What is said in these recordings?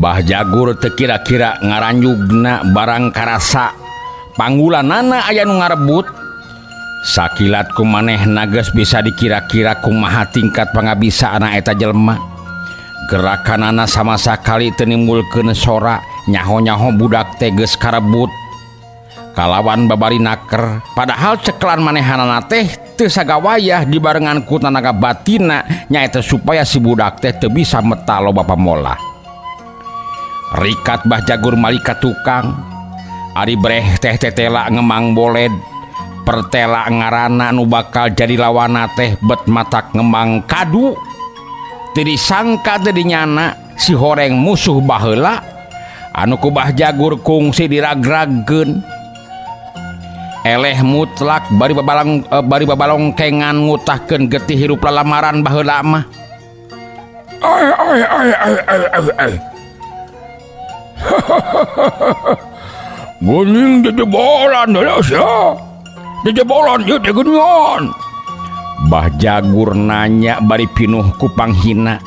Bah Jagur teu kira-kira ngaranjugna barang karasa panggulanana aya nu ngarebut. Sakilat ku manehna geus bisa dikira-kira kumaha tingkat pangabisaan eta jelema. Gerakanana sama sakali teu nimbulkeun sora, nyaho-nyaho budak teh geus karebut kalawan babari naker, padahal cekelan manehanana teh teu sagawayah dibarengan ku tenaga batinna nyaeta supaya si budak teh teu bisa meta loba pamola. Rikat Bah Jagur malika tukang ari breh teh tetela ngemang boled pertela ngarana nu bakal jadi lawana teh bet matak ngemang kadu. Teu disangka teu dinyana si horeng musuh baheula anu ku Bah Jagur kungsi diragragkeun. Eleh mutlak bari babalongkengan ngutahkeun getih hirup lalamaran baheula mah. Guning jejebolan ya sia. Jejebolan ieu teh geunian. Bah Jagur nanya bari pinuh ku panghina.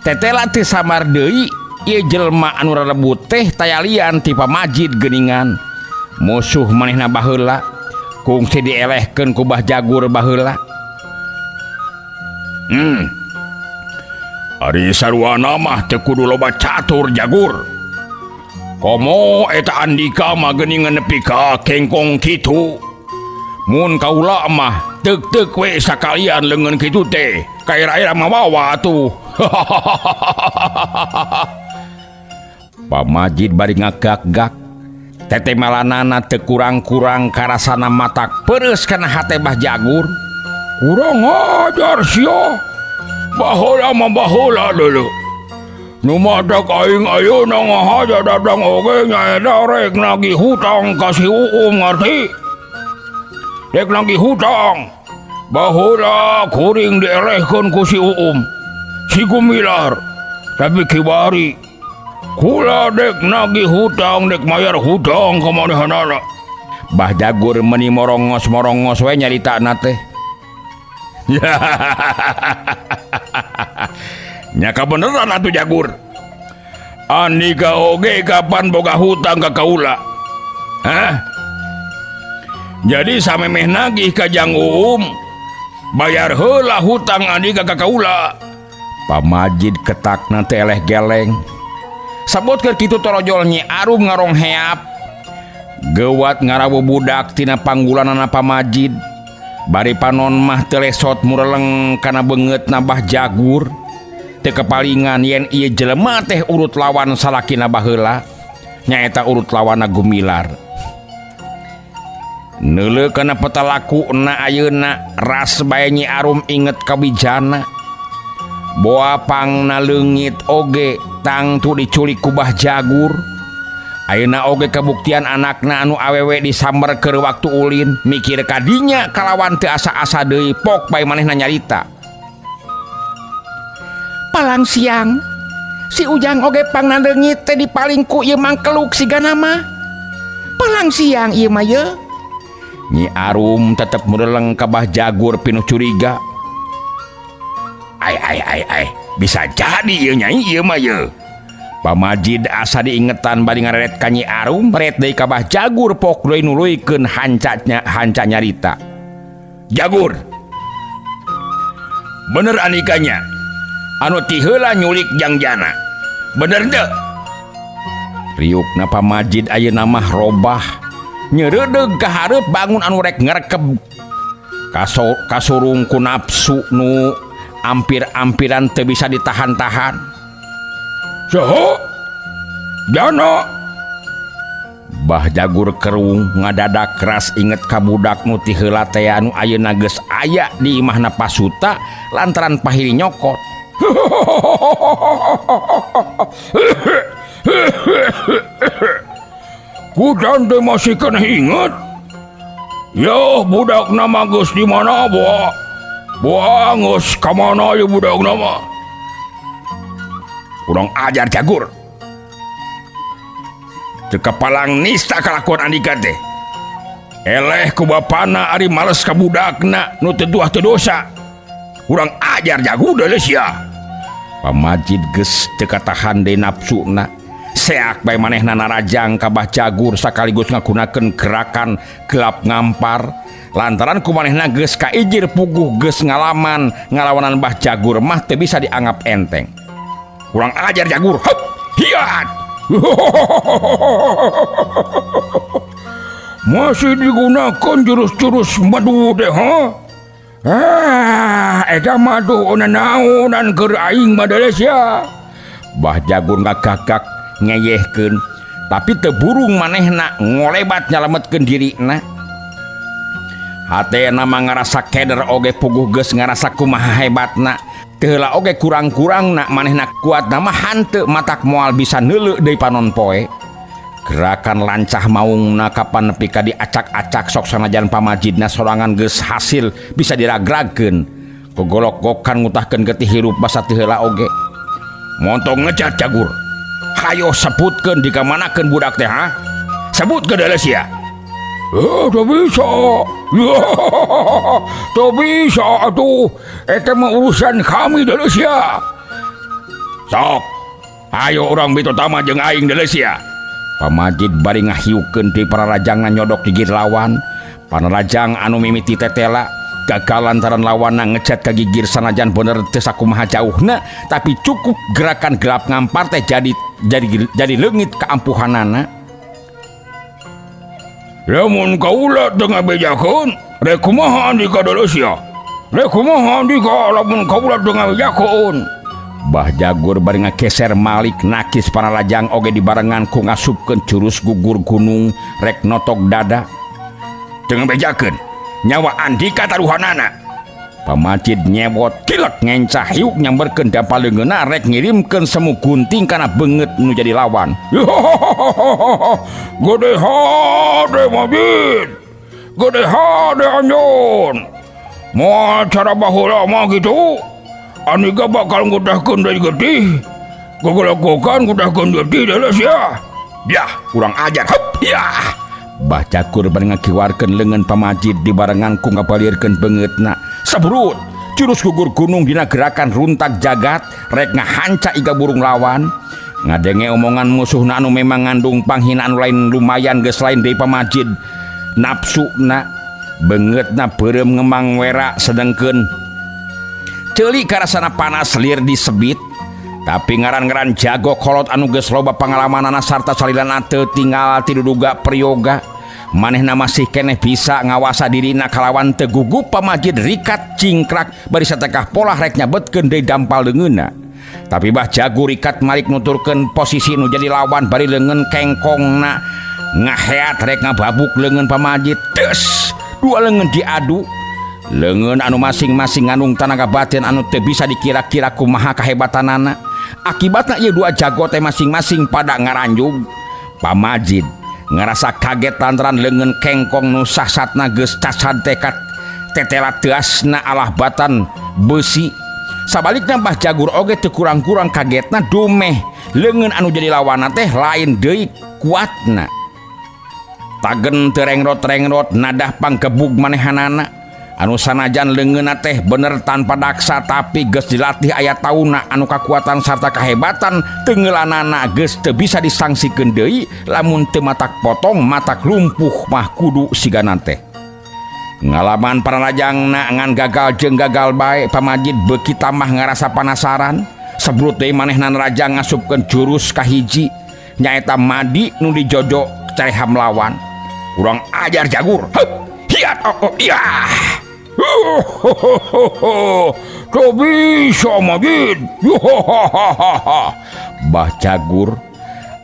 Tetela teu samar deui ieu jelema anu rarebut teh tayalian ti Pamajid geuningan. Musuh manehna baheula kungsi dielehkeun ku Bah Jagur baheula. Ari saruana mah teu kudu loba catur Jagur. Komo eta Andika mah geuningan nepi ka kengkong kitu. Mun kaula mah teuk-teuk we sakalian leungeun kitu teh kaira-ira mawawa atuh. Pamajid bari ngagak-gak. Tete malanana teu kurang-kurang karasana matak peureus kana hate Bah Jagur. Kurang ajar sia. Baheula mah baheula deuleu. Nu matak aing ayeuna ngahaja dadang oge nyaeta rek nagih hutang ka si Uum ngarti. Rek nagih hutang. Baheula kuring dielehkeun ku si Uum. Si Gumilar. Tapi kibari kula dek nagih hutang dek mayar hutang ka manehanana. Bah Jagur meuni morongos-morongos we nyaritana teh. Nya kabeneran atuh Jagur. Andika oge kapan boga hutang ka kaula? Hah? Jadi samemeh nagih ka Jang Uum bayar heula hutang Andika ka kaula. Pamajid ketakna teh eleh geleng. Sabutkeun kitu torojol Nyi Arum ngarong heap. Geuwat ngarawu budak tina panggulanana Pamajid. Bari panon mah teu lesot mureleng kana beungeutna Bah Jagur. Teu kepalingan yen ieu jelema teh urut lawan salakina baheula nyaeta urut lawanna Gumilar. Neuleuh kana petalakuna ayeuna ras bae Nyi Arum inget kabijana. Boa pangna leungit oge tangtu diculik ku Bah Jagur. Ayeuna oge kabuktian anakna anu awewe disamber keur waktu ulin mikir kadinya kalawan teu asa-asa deui pok bae manehna nyarita. Palang siang si Ujang oge pangna leungit teh dipaling ku ieu mangkeluk sigana mah. Palang siang ieu mah ye. Nyi Arum tetep mureleng ka Bah Jagur pinuh curiga. Ai bisa jadi ieu nyai ieu mah ye. Pamajid asa diingetan bari ngareret ka Nyi Arum ret deui ka Bah Jagur pok deui nuluykeun hanca nyarita. Jagur. Bener anikanya anu ti heula nyulik Jangjana. Bener teu? Riukna Pamajid ayeuna mah robah. Nyeureudeg ka hareup bangun anu rek ngarekeb. Kasurung ku nafsu nu ampir-ampiran teu bisa ditahan-tahan. Saha? Jana. Bah Jagur kerung ngadadak keras inget ka budak nu ti heula teh anu ayeuna geus aya di imahna Pasuta lantaran pahiri nyokot. Kudan teh masih kena inget. Ya budak nama geus di mana boa? Boa geus ka mana ye budak nama? Kurang ajar Jagur. Teu kapalang nista kalakuan Andika teh. Eleh ku bapana ari males ka budakna nu teu tuah teu dosa. Kurang ajar Jagur deuleu sia. Pamajid geus teu katahan deui nafsuna. seak bae manehna narajang ka Bah Jagur sakaligus ngagunakeun gerakan gelap ngampar lantaran ku manehna geus kaijir puguh geus ngalawanan Bah Jagur mah teu bisa dianggap enteng. Kurang ajar Jagur. Hup, hiat. Masih digunakan jurus-jurus madu deh, ha? Eta madu nanaonan keur aing madales ya. Bah Jagur ngagagak ngeyehkeun tapi teu burung manehna ngolebat nyalametkeun dirina. Hatena mah ngarasa keder oge puguh geus ngarasa kumaha hebatna. Teu heula oge kurang-kurangna manehna kuatna mah hanteu matak moal bisa neuleu deui panon poe. Gerakan lancah maungna kapan nepi ka diacak-acak sok sanajan pamajidna sorangan geus hasil bisa diragragkeun. Kogolok-gokan ngutahkeun getih hirup basa teu heula oge. Montong ngejat Jagur. Hayo sebutkeun dikamanakeun budak teh, ha? Sebutkeun deuleu sia. Tuh bisa. Tuh bisa atuh. Eta mah urusan kami deuleu sia. Sok. Hayo urang bitu tama jeung aing deuleu sia. Pamajid bari ngahiukeun ti pararajangna nyodok di gir lawan. Panarajang anu mimiti tetela gagal lantaran lawanna ngecat ka gigir sanajan bener teu sakumaha jauhna tapi cukup gerakan gelap ngampar teh jadi leungit kaampuhanana. Lamun kaula teu ngabejakeun, rek kumaha andika deuleu sia? Rek kumaha andika lamun kaula teu ngabejakeun? Bah Jagur bari ngageser malik nakis panarajang oge dibarengan ku ngasupkeun jurus gugur gunung rek notok dada. Teu ngabejakeun nyawa andika taruhanana. Pamajid nyewot kilek ngencah hiuk nyamberkeun dampal leungeunna rek ngirimkeun semu gunting kana beungeut nu jadi lawan. Gede hade Majid. Gede hade anjeun. Moal cara baheula mah gitu. Anika bakal ngudahkeun deui getih. Gogolok-gokan ngudahkeun getih deuleu sia. Yah, kurang ajar. Hup, yah. Bah Jagur bari ngakiwarkeun leungeun Pamajid dibarengan ku ngapalirkeun beungeutna. Sabrut, jurus gugur gunung dina gerakan runtak jagat rek ngahanca iga burung lawan. Ngadenge omongan musuhna anu memang ngandung panghinaan lain lumayan geus lain deui Pamajid. Napsuna beungeutna beureum ngemang wera sedengkeun ceuli karasana panas lir disebit. Tapi ngaran-ngaran jago kolot anu geus loba pangalamanana sarta salilana teu tinggal ti duduga priyoga. Manehna masih keneh bisa ngawasa dirina kalawan teu gugup Pamajid rikat cingkrak bari satekah polah rek nyabetkeun deui dampal leungeunna. Tapi Bah Jagur rikat malik nuturkeun posisi nu jadi lawan bari leungeun kengkongna ngaheat rek ngababuk leungeun Pamajid. Des, dua leungeun diadu. Leungeun anu masing-masing ngandung tenaga batin anu teu bisa dikira-kira kumaha kahebatanana. Akibatna ieu dua jago teh masing-masing pada ngaranjug. Pamajid ngerasa kaget lantaran leungeun kengkong nu sahsatna geus casad tekat tetela teasna alah batan besi. Sabalikna Bah Jagur oge teu kurang-kurang kagetna dumeh leungeun anu jadi lawanna teh lain deui kuatna. Tagen terengrot-rengrot nadah panggebug manehanana. Anu sanajan leungeunna teh bener tanpa daksa tapi geus dilatih aya tauna anu kakuatan sarta kahebatan teungelanana geus teu bisa disangsikeun deui lamun teu matak potong matak lumpuh mah kudu sigana teh. Ngalaman panarajangna ngan gagal jeung gagal bae Pamajid beuki tambah ngarasa panasaran. Sabrut deui manehna rajang ngasupkeun jurus kahiji nyaeta madi nu dijojo careham lawan. Urang ajar Jagur. Hup, hiat iya. Tuh bisa Majid. Bah Jagur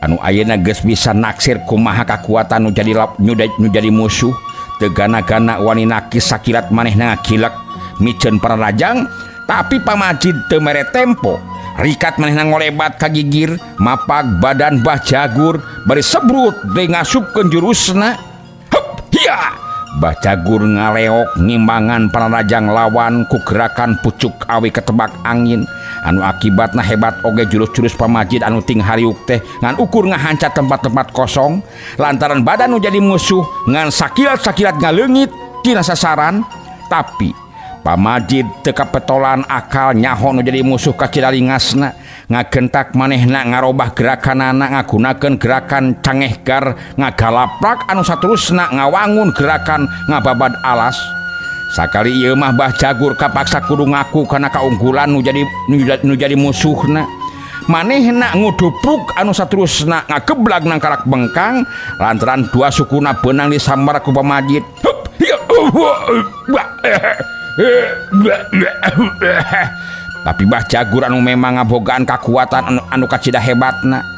anu ayeuna geus bisa naksir kumaha kakuatan nu jadi musuh teu gana-gana wani nakis sakilat manehna ngakilek miceun panarajang tapi Pamajid teu mere tempo rikat manehna ngolebat ka gigir mapag badan Bah Jagur bari sebrut deui ngasupkeun jurusna. Hup, hiya. Bah Jagur ngaleok ngimbangan panarajang lawan ku gerakan pucuk awi ketebak angin anu akibatna hebat oge jurus-jurus Pamajid anu ting hariuk teh ngan ukur ngahancat tempat-tempat kosong lantaran badan nu jadi musuh ngan sakilat-sakilat ngaleungit tina sasaran. Tapi Pamajid teu kapetolan akal nyaho nu jadi musuh ka cidalingasna ngagentak manehna ngarobah gerakanana ngagunakeun gerakan cangehgar ngagalaprak anu saterusna ngawangun gerakan ngababad alas. Sakali ieu mah Bah Jagur kapaksa kudu ngaku kana kaunggulan nu jadi musuhna. Manehna ngudupruk anu saterusna ngageblag nang karak bengkang lantaran dua sukuna beunang disambar ku pamajid. Tapi Bah Jagur anu memang ngabogaan kakuatan anu kacida hebatna.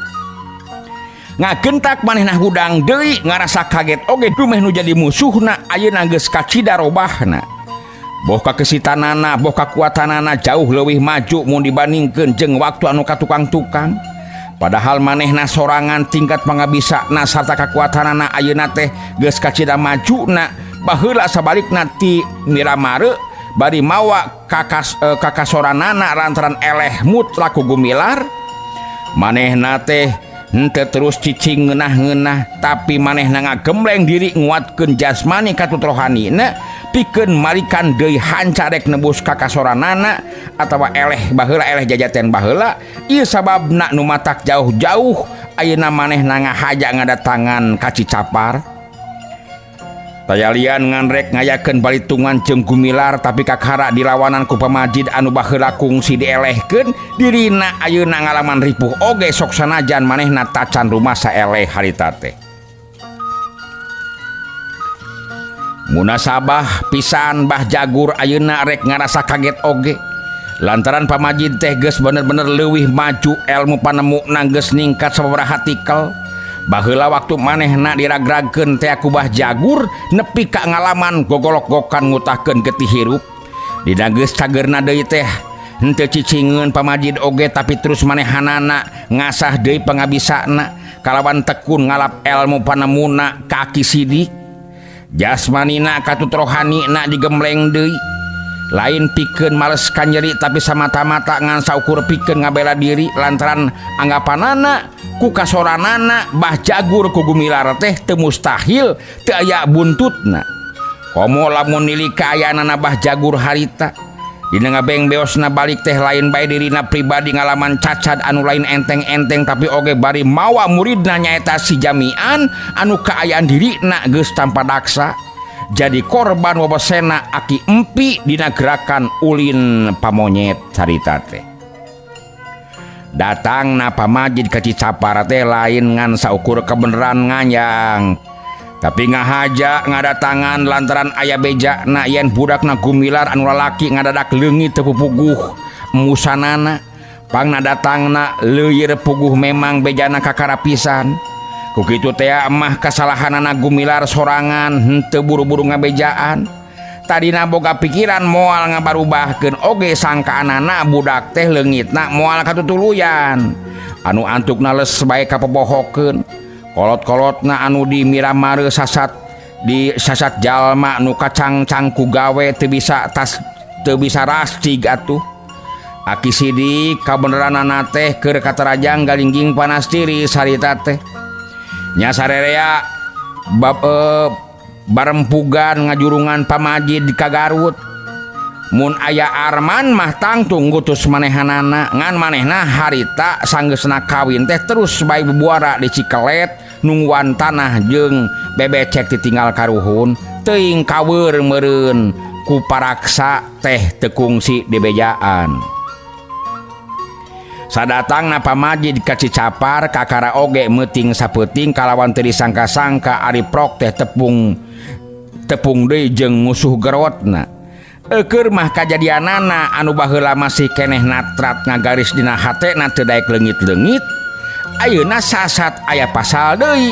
Ngagentak manehna hudang deui ngarasa kaget oge dumeh nu jadi musuhna ayeuna geus kacida robahna. Boh kakesitanana, boh kakuatanana jauh leuwih maju mun dibandingkeun jeung waktu anu katukang-tukang. Padahal manehna sorangan tingkat pangabisana sarta kakuatanana ayeuna teh geus kacida majuna baheula sabalikna ti Miramare bari mawa kakasoranana lantaran eleh mutlak ku Gumilar. Manehna teh henteu terus cicing ngeunah-ngeunah tapi manehna ngagembleng diri nguatkeun jasmani katut rohanina pikeun marikan deui hancarek nebus kakasoranana atawa eleh baheula eleh jajaten baheula. Ieu sababna nu matak jauh-jauh ayeuna manehna ngahaja ngadatangan ka Cicapar. Tayalian nganrek ngayakeun balitungan jeung Gumilar tapi kakara dilawanan ku pamajid anu baheula kungsi dielehkeun dirina ayeuna ngalaman ripuh oge sok sanajan manehna tacan rumasa eleh harita teh. Munasabah pisan Bah Jagur ayeuna rek ngarasa kaget oge lantaran pamajid teh geus bener-bener leuwih maju elmu panemuna geus ningkat sababaraha tikel. Baheula waktu manehna diragragkeun teh ku Bah Jagur nepi ka ngalaman gogolok-gokan ngutahkeun getih hirup. Dina geus cageurna deui teh henteu cicingeun pamajid oge tapi terus manehanana ngasah deui pangabisana kalawan tekun ngalap elmu panemuna kaki sidik. Jasmanina katut rohanina digembleng deui. Lain pikeun males kanjeri tapi samata-mata ngan saukur pikeun ngabela diri lantaran anggapanana ku kasoranana Bah Jagur ku Gumilar teh teu mustahil teu aya buntutna. Komo lamun nilih kaayaanana Bah Jagur harita dina ngabeng beosna balik teh lain bae dirina pribadi ngalaman cacad anu lain enteng-enteng tapi oge bari mawa muridna nyaeta si Jamian anu kaayaan dirina geus tanpa daksa. Jadi korban wabasena aki empi dina gerakan ulin pamonyet carita teh. Datang na pamajid ka Cicapar teh lain ngan saukur kebeneran nganyang tapi ngahaja ngadatangan lantaran aya beja na yen budakna Gumilar anu lalaki ngadadak leungit teu pupuguh musanana pangna datangna leuyeur puguh memang bejana kakara pisan. Kukitu teh mah kasalahanana Gumilar sorangan henteu buru-buru ngabejaan. Tadina boga pikiran moal ngabarubahkeun oge sangkaanana budak teh leungitna moal katutuluyan. Anu antukna leus bae kapobohokeun. Kolot-kolotna anu di Miramare sasat jalma nu kacang-cang ku gawe teu bisa rastig atuh. Aki sidik kabeneranana teh keur katarajang galingging panas tiris harita teh. Nya sarerea barempugan ngajurungan pamajid ka Garut. Mun aya Arman mah tangtung ngutus manehanana ngan manehna harita sanggeusna kawin teh terus bae bubuara di Cikelet nungguan tanah jeung bebecek ditinggal karuhun teuing kaweur meureun ku paraksa teh teu kungsi di bejaan. Sadatangna pamajid ka Cicapar kakara oge meuting sapeuting kalawan teu disangka-sangka ari prok teh tepung deui jeung musuh gerotna. Keur mah kajadianana anu baheula masih keneh natrat ngagaris dina hatena teu daek leungit-leungit ayeuna sasat aya pasal deui.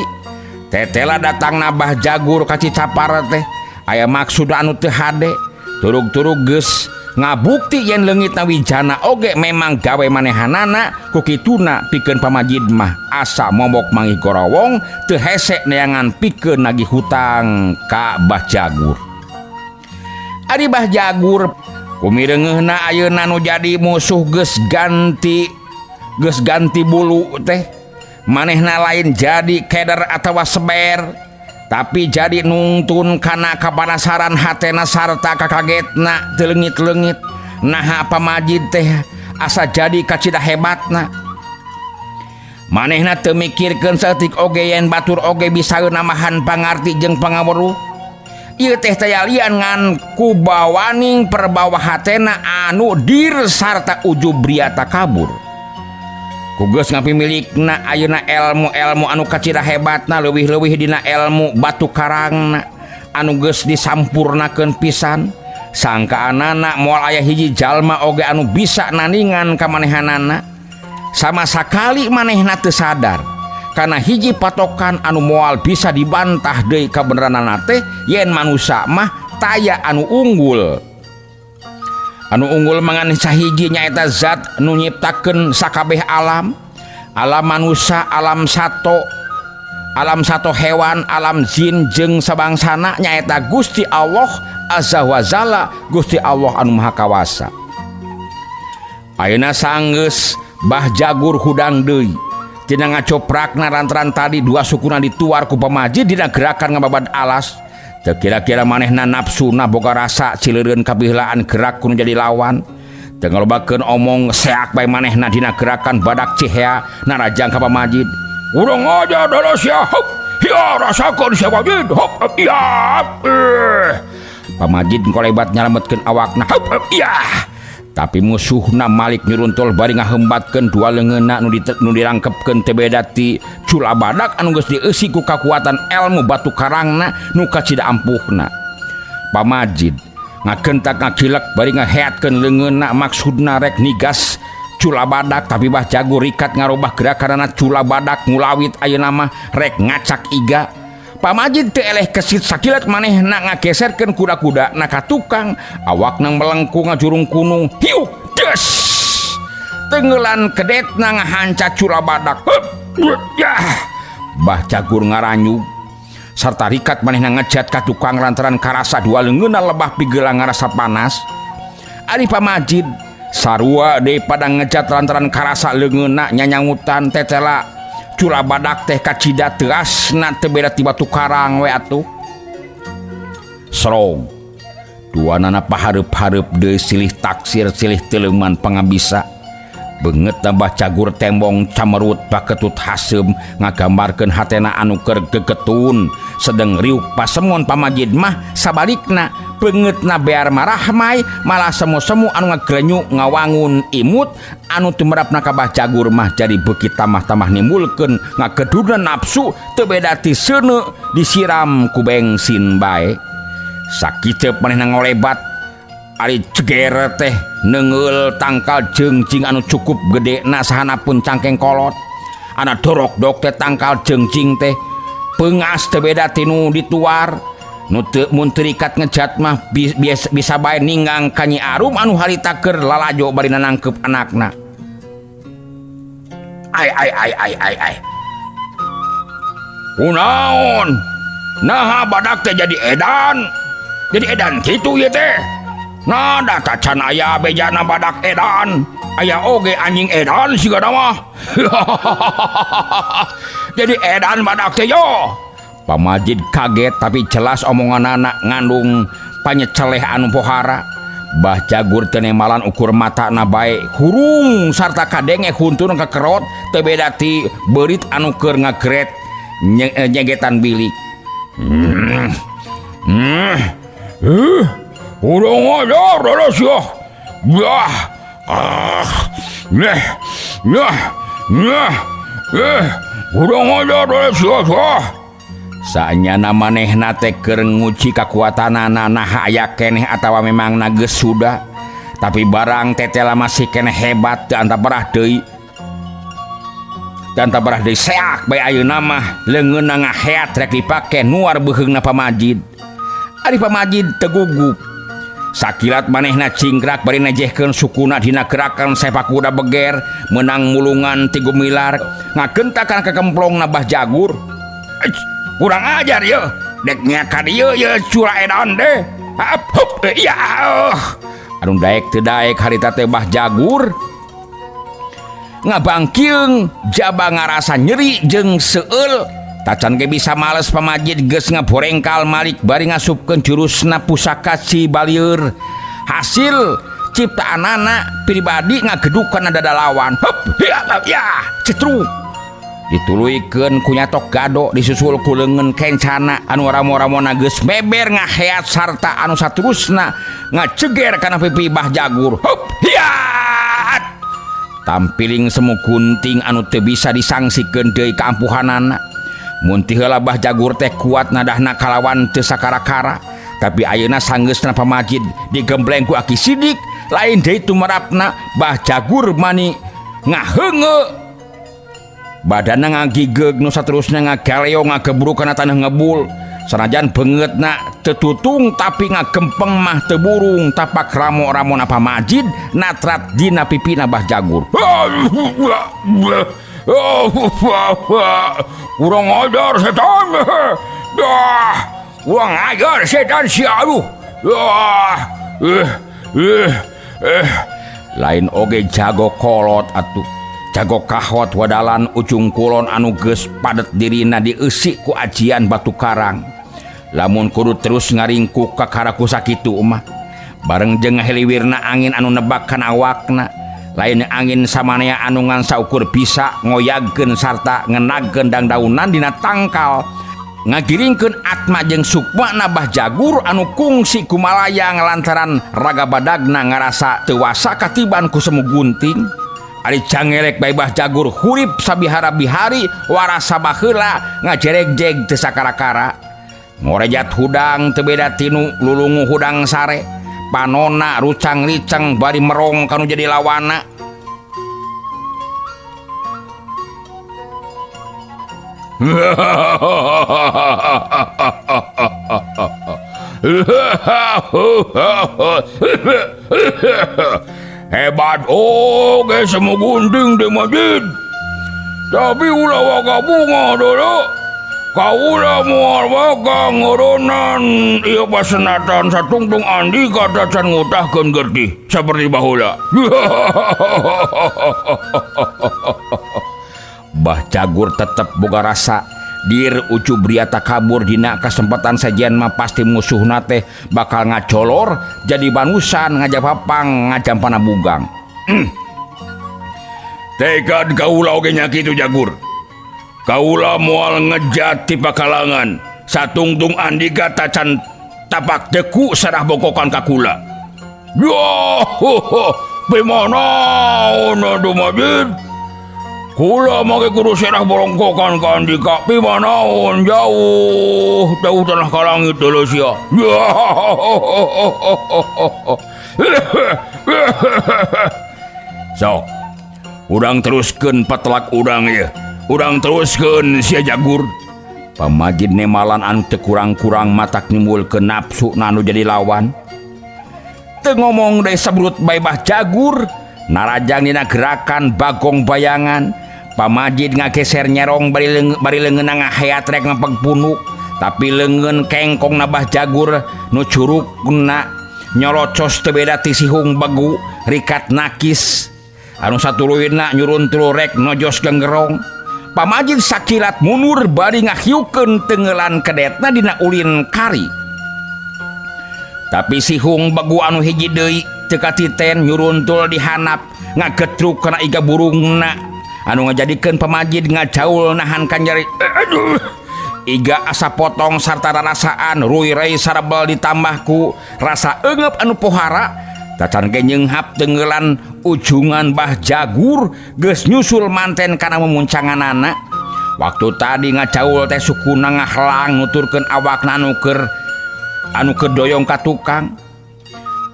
Tetela datangna Bah Jagur ka Cicapar teh aya maksud anu teu hade turug-turug geus ngabukti yen leungitna wijana oge memang gawe manehanana kukituna pikeun pamajid mah asa momok manggih gorowong teu hese neangan pikeun nagih hutang ka Bah Jagur. Ari Bah Jagur kumireungeunna ayeuna nu jadi musuh geus ganti bulu teh manehna lain jadi keder atawa seber tapi jadi nungtun kana kapanasaran hatena sarta kakagetna teu leungit-leungit. Nah pamajid teh asa jadi kacida hebatna. Manehna teu mikirkeun saeutik oge yen batur oge bisa namahan pangarti jeung pangaweruh. Ieu teh tayalian ngan kubawaning perbawa hatena anu dir sarta ujub riata kabur. Kugeus ngapimilikna ayeuna ilmu-ilmu anu kacida hebatna leuwih-leuwih dina ilmu batu karangna anu geus disampurnakeun pisan. Sangkaanana moal aya hiji jalma oge anu bisa naningan kamanehanana. Sama sakali manehna teu sadar kana hiji patokan anu moal bisa dibantah deui kabeneranana teh yen manusia mah taya anu unggul. Anu unggul mangan sahiji nyaeta zat nu nyiptakeun sakabeh alam. Alam manusia, alam sato hewan, alam jin jeung sabangsana nyaeta Gusti Allah Azza wa Jalla, Gusti Allah anu Maha Kawasa. Ayeuna sanggeus Bah Jagur hudang deui. Tina ngacoprakna lantaran tadi dua sukuna dituar ku pamajid dina gerakan ngababad alas. Teu kira-kira manehna nafsuna boga rasa cileureun kabihlaan gerak kudu jadi lawan. Teu ngalobakeun omong seak bae manehna dina gerakan badak cihea narajang ka pamajid. Urang aja adalah siap. Ya rasakan siapa jid. Hop ya. Pamajid kolebat nyalametkeun awakna. Hop ya. Tapi musuhna Malik nyuruntol bari ngahembatkeun dua leungeunna nu dirangkepkeun teh beda ti cula badak anu geus dieusi ku kakuatan ilmu batu karangna nu kacida ampuhna. Pamajid ngakentak ngakilek bari ngaheatkeun leungeunna maksudna rek nigas cula badak, tapi Bah Jagur rikat ngarobah gerakanana cula badak ngulawit ayeuna mah rek ngacak iga. Pamajid teu eleh kesit sakilat manehna ngageserkeun kuda-kuda na ka tukang, awakna melengkung ngajurung kunung. Hiu des. Tenggelan kedetna ngahanca cula badak. Yah. Bah Jagur ngaranyug sarta rikat manehna ngejat ka tukang lantaran karasa dua leungeunna lebah pigelang ngarasa panas. Ari Pamajid sarua deui pada ngejat lantaran karasa leungeunna nyanyangutan tetela cula badak teh kacida teasna teu beda ti batu karang we atuh. Srong duanana pahareup-hareup deui silih taksir silih teleuman pangabisa. Beungeut Bah Jagur tembong camerut baketut haseum ngagambarkeun hatena anu keur gegetun. Sedeng riuk pasemon Pamajid mah sabalikna beungeutna bear marahmai malah semu-semu anu ngagrenyuk ngawangun imut anu tumrapna ka Bah Jagur mah jadi beuki tamah-tamah nimbulkeun ngagedurna nafsu teu beda ti seuneu disiram ku bensin bae. Sakitu manehna ngolebat ari ceger teh neungeul tangkal jeungcing anu cukup gedena sahanapun cangkeng kolot. Ana dorok-dok teh tangkal jeungcing teh peungas teu beda ti nu dituar. Nu teu mun terikat ngejat mah bisa bae ninggang ka Nyi Arum anu harita keur lalajo bari nangkep anakna. Ai. Kunaon? Nah badak teh jadi edan. Jadi edan kitu ieu teh. Nah da tacan aya bejana badak edan. Aya oge anjing edan sigana mah. Jadi edan badak teh yo. Pamajid kaget tapi jelas omonganana ngandung panyeceleh anu pohara. Bah Jagur teu nemalan ukur matana bae hurung sarta kadenge huntun ka kerot teu beda ti beurit anu keur ngagret nyegetan bilik. Urang ajar adalah siap. Urang ajar adalah siap. Saanyana manehna teh keur nguji kakuatanana nah aya keneh atawa memang geus sudah. Tapi barang tetela masih keneh hebat teu antabarah deui. Dan tabarah deui seak bae ayeuna mah leungeunna ngaheat rek dipake nuar beuheungna Pamajid. Ari Pamajid teu gugup. Sakilat manehna cingkrak bari nejehkeun sukuna dina gerakan sepak kuda beger menang mulungan ti gumilar ngakentakan ka kemplongna Bah Jagur. Kurang ajar ya, deknya ka dieu ye cula edan deh. Hop ya. Anu daek teu daek harita teh Bah Jagur ngabangkieung jaba ngarasa nyeri jeung seueul. Tacan ge bisa males Pamajid geus ngaborengkal Malik bari ngasupkeun jurusna pusaka Cibalieur. Hasil ciptaan anak pribadi ngagedukan dada lawan. Hup, ya cetruk dituluykeun ku nyatok gado disusul ku leungeun kencana anu ramo-ramona geus meber ngaheat sarta anu saterusna ngaceger kana pipi Bah Jagur. Hup, hiat tampiling semu gunting anu teu bisa disangsikeun deui ka ampuhanana. Mun ti heula Bah Jagur teh kuat nadahna kalawan teu sakara-kara, tapi ayeuna sanggeusna pamajid digembleng ku Aki Sidik lain deui tumarapna Bah Jagur mani ngaheunge badanna ngagigeg nu saterusna ngagaleo ngageburu kana tanah ngebul. Sanajan beungeutna teu tutung tapi ngagempeng mah teu burung tapak ramo-ramona pamajid natrat dina pipina Bah Jagur. Kurang ajar setan. Kurang ajar setan si aduh. Lain oge jago kolot atuh. Jago kahot wadalan ujung kulon anu geus padet dirina dieusi ku ajian batu karang. Lamun kudu terus ngaringkuk ka karaku sakitu mah bareng jeung ngaheliwirna angin anu nebak kana awakna. Lain angin samanea anu ngan saukur bisa ngoyagkeun sarta ngenagkeun dangdaunan dina tangkal ngagiringkeun Atma jeung Sukmana Bah Jagur anu kungsi ku malayang lantaran raga badagna ngarasa teu wasa katiban ku semu gunting. Ari cangelek bae Bah Jagur hurip sabihara-bihari warasa baheula ngajereg-jeg teu sakara-kara. Ngorejat hudang teu beda tinu lulungu hudang sare. Panona rucang-ricang bari merong kanu jadi lawana. Hebat oge semu gunting di masjid. Tapi ulah waga bunga dulu. Kaulah mual waga ngoronan ieu pasenatan satungtung andi kata can ngutahkeun gerti saperti baheula. Bah Jagur tetep boga rasa dir ucu briata kabur dina kesempatan sajian mah pasti musuhna teh bakal ngacolor jadi banusan ngajapapang ngajampana bugang. Tekad kaula oge nya kitu Jagur. Kaula moal ngejat ti pakalangan satungtung andi kata can tapak deku sarah bokokan ka kula. Yoh, bimana ona dumajid? Kula make kudu serah borongkokan ka andika pimanaon jauh tanah ka langit deuleu sia. Sok urang teruskeun patelak urang ieu. Urang teruskeun sia Jagur. Pamajid nemalan anu teu kurang-kurang matak nimbulkeun nafsu anu jadi lawan. Teu ngomong deui sabrut bae Bah Jagur narajang dina gerakan bagong bayangan. Pamajid ngageser nyerong bari leungeunna ngaheat rek ngempeg punuk, tapi leungeun kengkongna Bah Jagur nu curugna nyolocos teu beda ti sihung begu rikat nakis anu satuluyna nyuruntul rek nojos genggerong. Pamajid sakilat mundur bari ngahiukeun tenggelan kedetna dina ulin kari. Tapi sihung begu anu hiji deui teu katiten nyuruntul dihanap ngagetruk kana iga burungna anu ngajadikeun Pamajid ngacaul nahan kanjari. Aduh, Iga asa potong sarta rasaan ruirei sarabel ditambahku rasa eungeup anu pohara tacan ge nyeunghap tenggelan ujungan Bah Jagur geus nyusul manten kana memuncanganana. Waktu tadi ngacaul teh sukuna ngahlang nuturkeun awakna anu keur doyong ka tukang.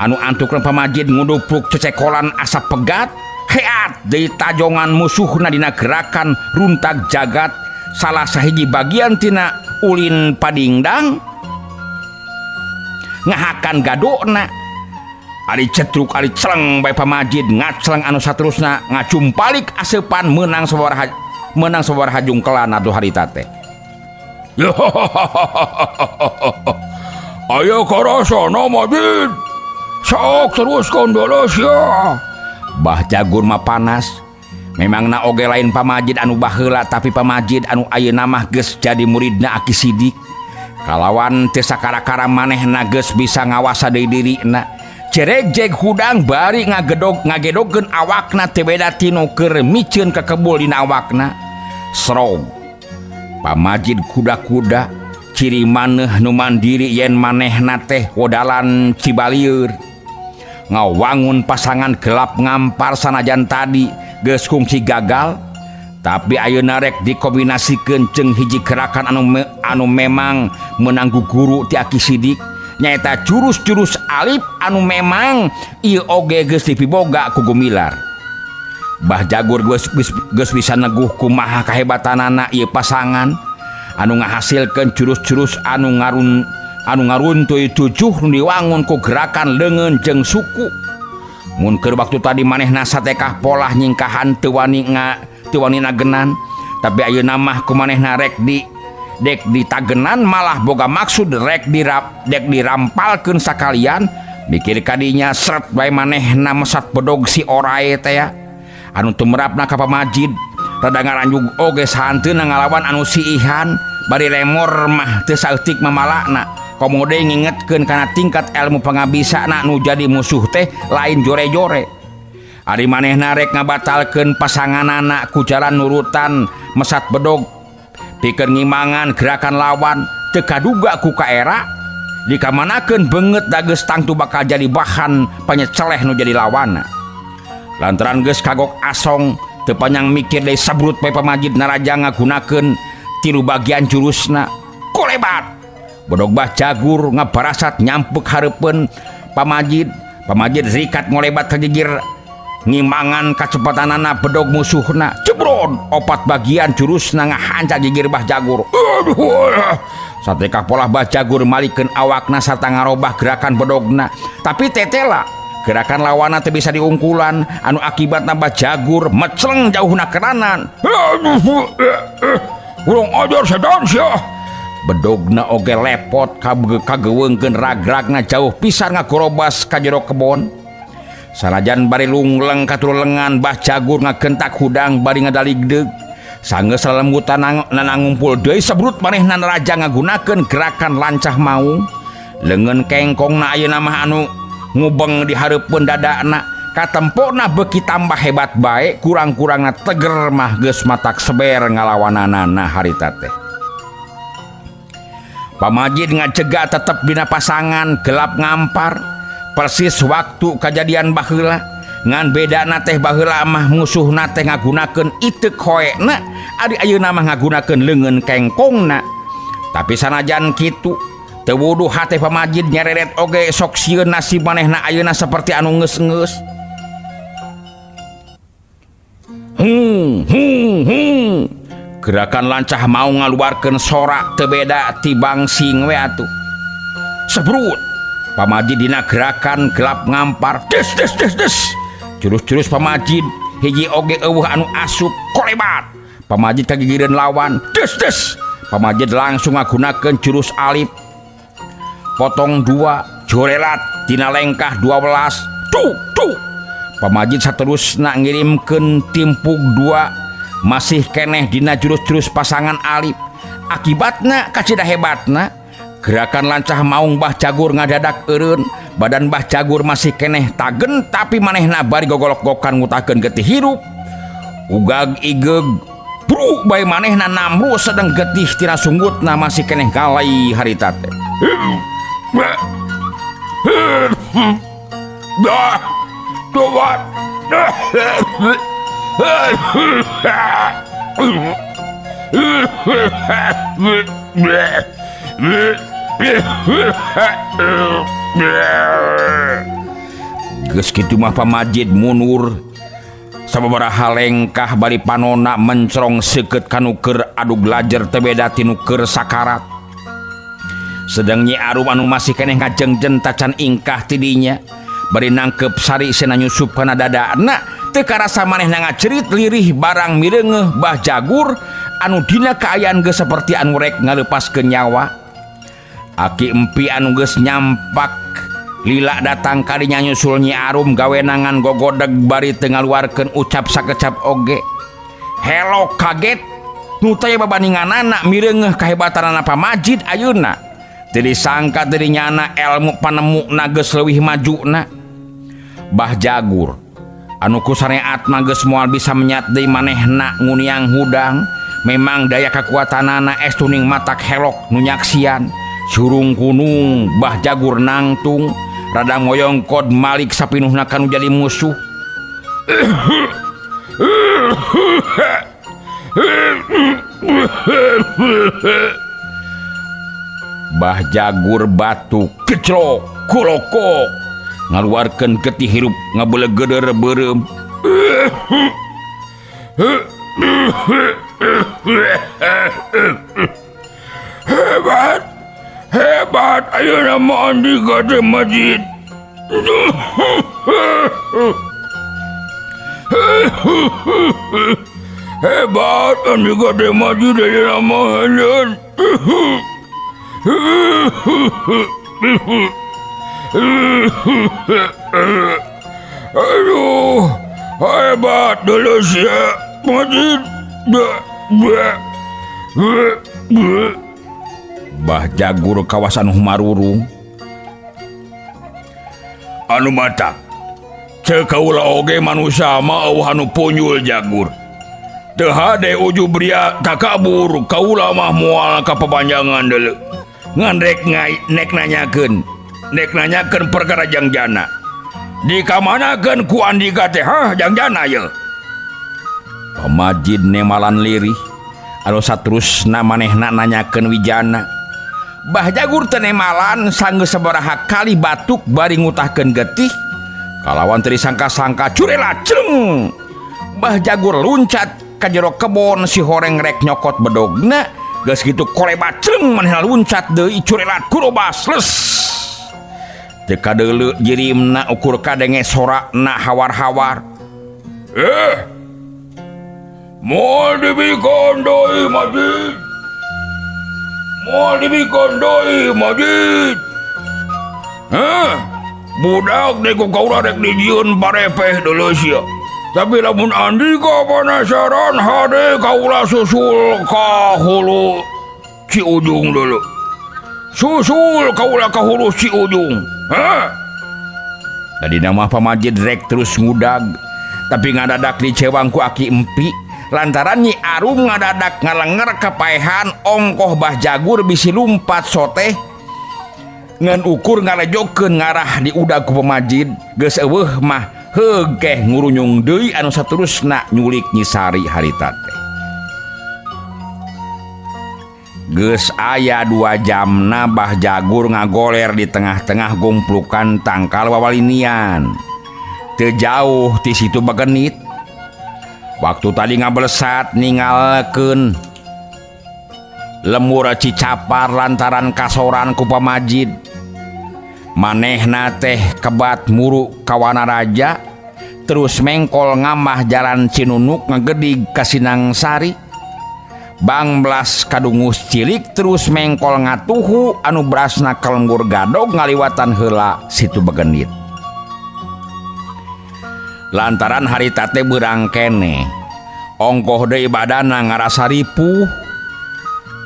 Anu antukkeun Pamajid ngudupruk cecekolan asa pegat heat deui tajongan musuhna dina gerakan runtag jagat salah sahiji bagian tina ulin padingdang ngahakan gadona. Ari cetruk ari celeng bae Pamajid ngaceleng anu saterusna ngacumpalik aseupan menang sabaraha jungkelan atuh harita teh. Ayo karasana Majid. Sok teruskeun deuleu sia. Bah Jagur mah panas. Memangna oge lain Pamajid anu baheula tapi Pamajid anu ayeuna mah geus jadi muridna Aki Sidik. Kalawan teu sakara-kara manehna geus bisa ngawasa deui dirina. ceregjeg hudang bari ngagedogkeun awakna teu beda tinu keur miceun ka kebul dina awakna. Srog pamajid kuda-kuda ciri maneh nu mandiri yen manehna teh wodalan cibalieur. Ngawangun pasangan gelap ngampar sanajan tadi geus kungsi gagal, tapi ayeuna rek dikombinasikeun jeung hiji gerakan anu memang menanggu guru ti aki sidik, nyaeta jurus-jurus alif anu memang ieu oge geus dipiboga ku Gumilar. Bah Jagur geus bisa neguh kumaha kahebatanana ieu pasangan anu ngahasilkeun jurus-jurus anu ngaruntuy 7 nu diwangun ku gerakan leungeun jeung suku. Mun keur waktu tadi manehna satekah polah nyingkahan teu wani nagenan, tapi ayeuna mah ku manehna rek ditagenan malah boga maksud rek dirampalkeun sakalian. Mikir kadinya seret bae manehna mesat bedog si orae teh anu tumerapna ka pamajid rada ngaranjug oge sahanteuna ngalawan anu siihan bari lemor mah teu saeutik mamalakna. Komode ngingetkeun kana tingkat ilmu pangabisana nu jadi musuh teh lain jore-jore. Ari manehna rek ngabatalkeun pasanganana ku jalan nurutan mesat bedog pikeun ngimangan gerakan lawan teu kaduga ku kaera dikamanakeun beungeut da geus tangtu bakal jadi bahan panyeceleh nu jadi lawanna. Lantaran geus kagok asong teu panjang mikir deui sabrut bae pamajid naraja ngagunakeun tilu bagian jurusna. Kolebat bodog Bah Jagur ngabarasat nyampuk hareupeun pamajid rikat ngolebat ka gigir ngimangan kecepatanana bedog musuhna. Cebrod 4 bagian jurusna ngahancak gigir Bah Jagur. Satekah polah Bah Jagur malikeun awakna sarta ngarobah gerakan bedogna, tapi tetela gerakan lawanna teu bisa diungkulan anu akibatna Bah Jagur mecleng jauhna keranan. Urang ajar sedan sia. Bedogna oge lepot kageweungkeun ragragna jauh pisan ngakorobas ka jero kebon. Sanajan bari lungleng katul lengan Bah Jagur ngagentak hudang bari ngadaligdeug. Sanggeus lelembutan nanangumpul deui sabrut manehna raja ngagunakeun gerakan lancah maung. Leungeun kengkongna ayeuna mah anu ngubeng di hareupeun dadana. Katempona beuki tambah hebat bae, kurang-kurangna teger mah geus matak seber ngalawananana harita teh. Pamajid ngajega tetep dina pasangan gelap ngampar persis waktu kejadian baheula. Ngan bedana teh baheula mah musuhna teh ngagunakeun iteuk hoena, ari ayeuna mah ngagunakeun leungeun kengkongna. Tapi sanajan kitu teu wuduh hate pamajid nyereret oge sok sieun nasib manehna ayeuna saperti anu geus-geus. Gerakan lancah mau ngaluarkeun sorak teu beda tibang sing we atuh. Sebrut pamajid dina gerakan gelap ngampar des. Jurus-jurus pamajid hiji oge eueuh anu asup kolebat. Pamajid kagigireun lawan des. Pamajid langsung ngagunakeun jurus alif potong 2 jorelat dina lengkah 12 tuh. Pamajid saterusna ngirimkeun timpuk 2 masih keneh dina jurus-jurus pasangan alif. Akibatna kacida hebatna gerakan lancah maung Bah Jagur ngadadak eureun. Badan Bah Jagur masih keneh tagen, tapi manehna bari gogolok-gokan ngutakeun getih hirup. Ugag igeg bru bae manehna namru sedeng getih tina sunggutna masih keneh galai harita teh. Tobat. Geus kitu mah pamajid mundur sababaraha lengkah bari panona mencrong seukeut kanu keur adu glajer teu beda tinu keur sakarat. Sedang Nyi Arum anu masih keneh ngajengjen tacan ingkah tidinya bari nangkep sari sena nyusup kana dadana teu karasa manehna ngacerit lirih barang mireungeuh Bah Jagur anu dina kaayaan geus saperti anu rek ngaleupaskeun nyawa. Aki empi anu geus nyampak lila datang kadinya nyusul Nyi Arum gawenangan gogodeg bari teu ngaluarkeun ucap sakecap oge. Hello kaget nu teh babandinganana mireungeuh kahebatanana pamajid ayeuna. Teu disangka teu dinyana ilmu panemuna geus leuwih majuna. Bah Jagur anu ku sareatna geus moal bisa menyat deui manehna nguniang hudang. Memang daya kekuatanana estu ning matak helok nu nyaksian. Surung kunung Bah Jagur nangtung rada ngoyongkod malik sapinuhna kanu jadi musuh. Bah Jagur batuk kecrok kulokok ngaluarkeun getih hirup ngabelegeder beureum. Hebat ayeuna mah andi gade Majid. Hebat andi gade Majid ayeuna mah anjeun. Aduh, hebat dulu sih Majid. Bah Jagur kawasan Humarurung. Anu matak ceuk kaula oge manusia mah eueuh anu punyul Jagur. Teu hade ujub ria takabur kaula mah moal ka papanjangan deuleu. Ngan nek nanyakeun perkara jangjana. Dikamanakeun ku Andika teh jangjana ye. Pamajid nemalan lirih anu saterusna manehna nanyakeun Wijana. Bah Jagur teu nemalan sanggeus sabaraha kali batuk bari ngutahkeun getih kalawan teu disangka-sangka curelat ceng. Bah Jagur luncat ka jero kebon si horeng rek nyokot bedogna. Geus kitu kolebat ceng manehna luncat deui curelat kurobas les. Teu kadeuleu jirimna ukur kadenge sorakna hawar-hawar. Moal dibikon doi Majid. Moal dibikon doi Majid. Budak deku kaula rek dijieun parepeh deuleu sia. Tapi lamun Andika penasaran hade kaula susul ka hulu Ciujung deuleu. Susul kaula ka hulu Ciujung. Tadi nama Pamajid rek terus ngudag. Tapi ngadadak dicewang ku Aki Empi. Lantaran Nyi Arum ngadadak ngalenger kepaehan ongkoh Bah Jagur bisi lumpat soteh ngan ukur ngalejokeun ngarah di udag ku Pamajid geus eueuh mah heugeh ngurunyung deui anu saterusna nyulik Nyi Sari harita teh. Geus aya 2 jamna Bah Jagur ngagoler di tengah-tengah gumplukan tangkal wawalinian. Teu jauh ti situ Bagenit. Waktu tadi ngabelesat ningalkeun lemur Cicapar lantaran kasoran ku Pamajid. Manehna teh kebat muru kawana raja terus mengkol ngamah jalan Cinunuk ngagedig ka Sinangsari. Bang Blas kadungus cilik terus mengkol ngatuhu anu brasna ka lembur gadog ngaliwatan heula situ Bagenit. Lantaran harita teh beurang kene ongkoh deui badana ngarasa ripuh.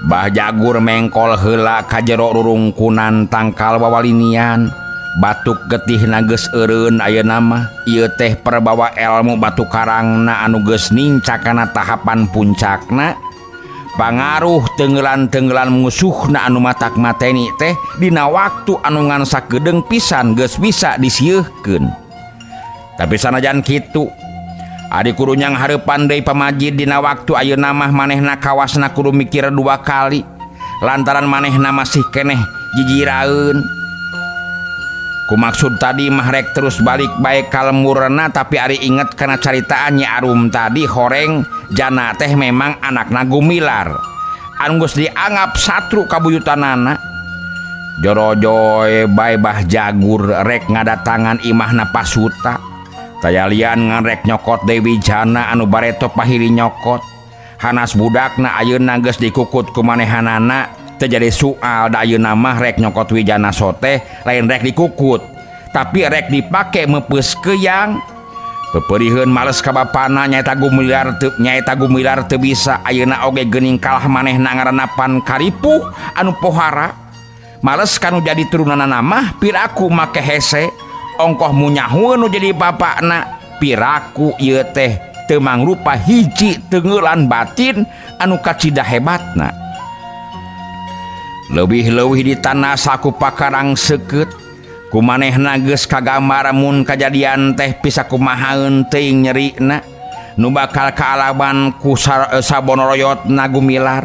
Bah Jagur mengkol heula ka jero rurungkunan tangkal wawalinian. Batuk getihna geus eureun ayeuna mah ieu teh perbawa elmu batu karangna anu geus nincak kana tahapan puncakna. Pangaruh tenggelan-tenggelan musuhna anu matak mateni teh dina waktu anu ngan sakedeung pisan geus bisa disieuhkeun. Tapi sanajan kitu adi kudu nyang hareupan deui Pamajid dina waktu ayeuna mah manehna kawasna kudu mikir 2 kali lantaran manehna masih keneh jijiraeun. Kumaksud tadi mah rek terus balik bae ka lemurna tapi ari inget kana caritaan Nyi Arum tadi horeng jana teh memang anakna Gumilar anu geus dianggap satru kabuyutanana. Jorojoe bae Bah Jagur rek ngadatangan imahna Pasuta. Tayalian ngan rek nyokot Dewi Jana anu bareto pahiri nyokot. Hanas budakna ayeuna geus dikukut ku manehanana. Teu jadi soal da ayeuna mah rek nyokot Wijana soteh lain rek dikukut, tapi rek dipake meupeus keuyang. Peperieun males ka bapana nyaeta Gumilar teu bisa ayeuna oge geuning kalah manehna ngarenapan karipuh anu pohara. Males kanu jadi turunanna mah piraku make hese ongkoh munyahun jadi bapakna piraku ieu teh teu mangrupa hiji tengeulan batin anu kacida hebatna. Leuwih-leuwih di tanah saku pakarang seukeut kumanehna geus kagambar mun kajadian teh bisa kumahaeun teuing nyerina nu bakal kaalaman ku sabonoroyotna gumilar.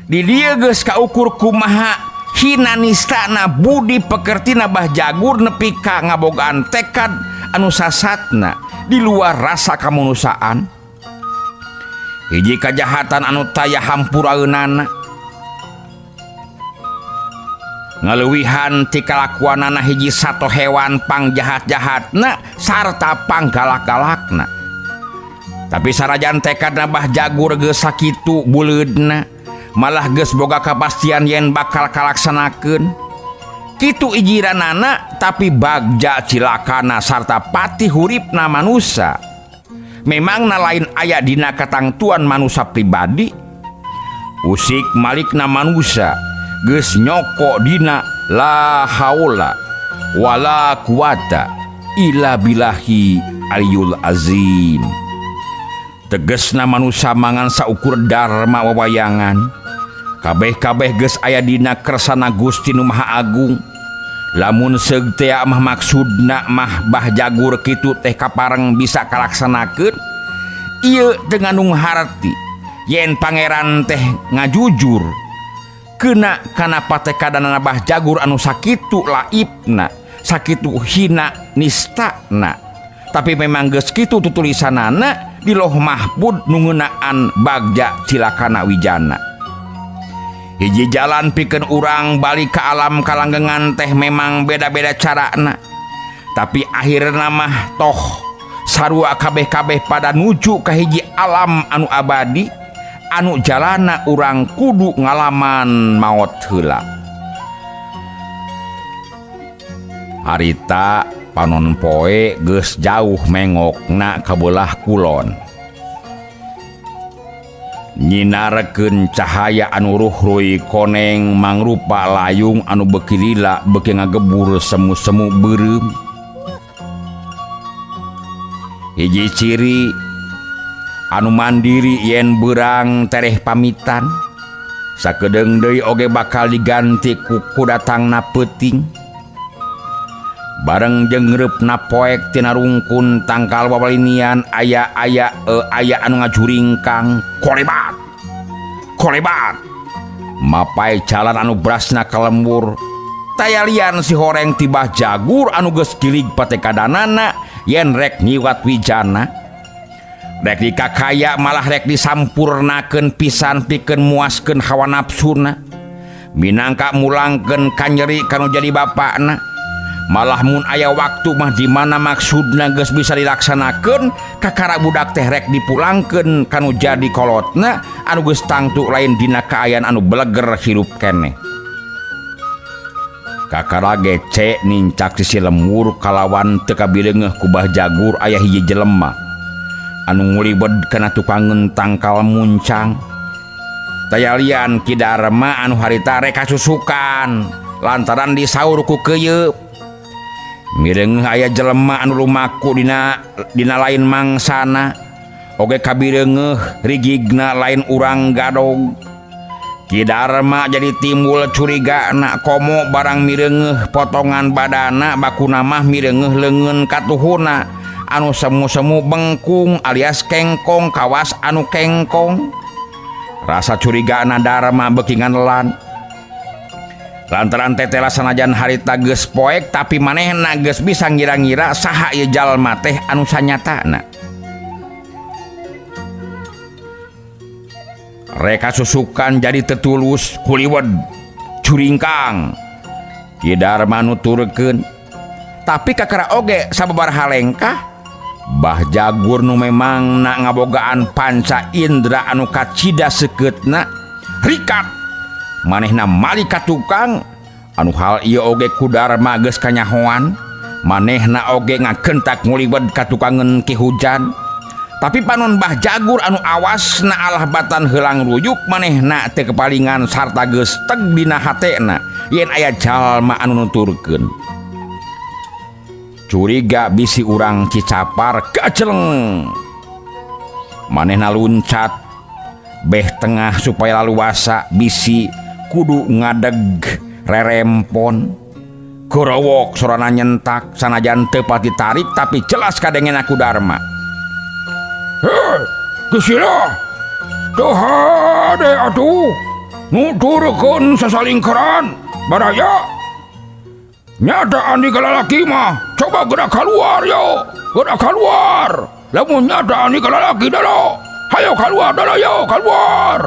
Di dieu geus kaukur kumaha hina nistana budi pekertina Bah Jagur nepi ka ngabogaan tekad anu sasatna di luar rasa kamanusaan. Hiji kajahatan anu taya hampuraeunana ngaleuwihan ti kalakuanana hiji sato hewan pangjahat-jahatna sarta panggalak-galakna. Tapi sarajan tekadna Bah Jagur geus sakitu buleudna malah geus boga kapastian yen bakal kalaksanakeun kitu ijiranana. Tapi bagja cilakana sarta pati huripna manusia memangna lain aya dina katangtuan manusia pribadi. Usik malikna manusia geus nyoko dina la haula wala quwata illa billahi aliyul azim. Tegesna manusia mangan saukur dharma wawayangan. Kabeh-kabeh geus aya dina kersana Gusti Nu Maha Agung. Lamun seug teh mah maksudna mah Bah Jagur kitu teh kapareng bisa kalaksanakeun ieu teu ngandung harti yen pangeran teh ngajujur keuna kana patekadanana Bah Jagur anu sakitu laibna sakitu hina nistana. Tapi memang geus kitu tutulisanana di Loh Mahfud nu ngeunaan bagja cilakana wijana. Hiji jalan pikeun urang balik ka alam kalanggengan teh memang beda-beda carana. Tapi akhirna mah toh sarua kabeh-kabeh pada nuju ka hiji alam anu abadi anu jalana urang kudu ngalaman maot heula. Harita panon poe geus jauh mengokna ka beulah kulon. Nyinarkeun cahaya anu ruhruy koneng mangrupa layung anu beuki lila beuki ngagebur semu-semu beureum. Hiji ciri anu mandiri yen beurang tereh pamitan sakedeung deui oge bakal diganti ku kudatangna peuting. Bareng jeung ngeureup poek tina rungkun tangkal wabalinian aya anu ngajuringkang kolebat mapai jalan anu brasna kalembur tayalian si horeng ti Bah Jagur anu geus gilig patekadanana yen rek nyiwat wijana rek dikakaya malah rek disampurnakeun pisan pikeun muaskeun hawa nafsuna minangka mulangkeun kanyeri kanu jadi bapakna. Malah mun aya waktu mah di mana maksudna geus bisa dilaksanakeun kakara budak teh rek dipulangkeun kanu jadi kolotna anu geus tangtu lain dina kaayaan anu beleger hirup keneh. Kakara gece nincak sisi lembur kalawan teu kabileungeuh ku Bah Jagur aya hiji jelema anu ngulibed kana tukang tangkal muncang. Tayalian Ki Darma anu harita rek kasusukan lantaran disaur ku keuyeub. Mireng aya jelema anu lumaku dina lain mangsana oge kabireungeuh rigigna lain urang gadog. Ki Darma jadi timbul curigana komo barang mireungeuh potongan badana bakuna mah mireungeuh leungeun katuhuna anu semu-semu bengkung alias kengkong kawas anu kengkong. Rasa curigana Darma beuki nganelan lantaran tetela sanajan harita geus poek tapi manehna geus bisa ngira-ngira saha ieu jalma teh anu sanyatana. Reka susukan jadi tetulus kuliwed curingkang Ki Darma nuturkeun. Tapi kakara oge sababaraha lengkah Bah Jagur nu memang na ngabogaan panca indra anu kacida seukeutna rikat manehna malika tukang anu hal ieu oge ku Darma geus kanyahoan manehna oge ngakentak ngulibed ka tukangeun Ki Hujan. Tapi panon Bah Jagur anu awasna alah batan heulang ruyuk manehna teu kepalingan sarta geus teg dina hatena yen aya jalma anu nuturkeun curiga bisi urang Cicapar gaceleng. Manehna luncat beh tengah supaya laluasa bisi kudu ngadeg rerempon. Gorowok sorana nyentak sanajan teu pati tarik tapi jelas kadengen aku Darma. Hei, gesila. Teu hade atuh. Nuturkeun sasalingkeran baraya. Nyataan di kalalaki mah coba gerak keluar yo. Gerak keluar. Lamun nyataan di kalalaki dalo. Hayo keluar dalo yo, keluar.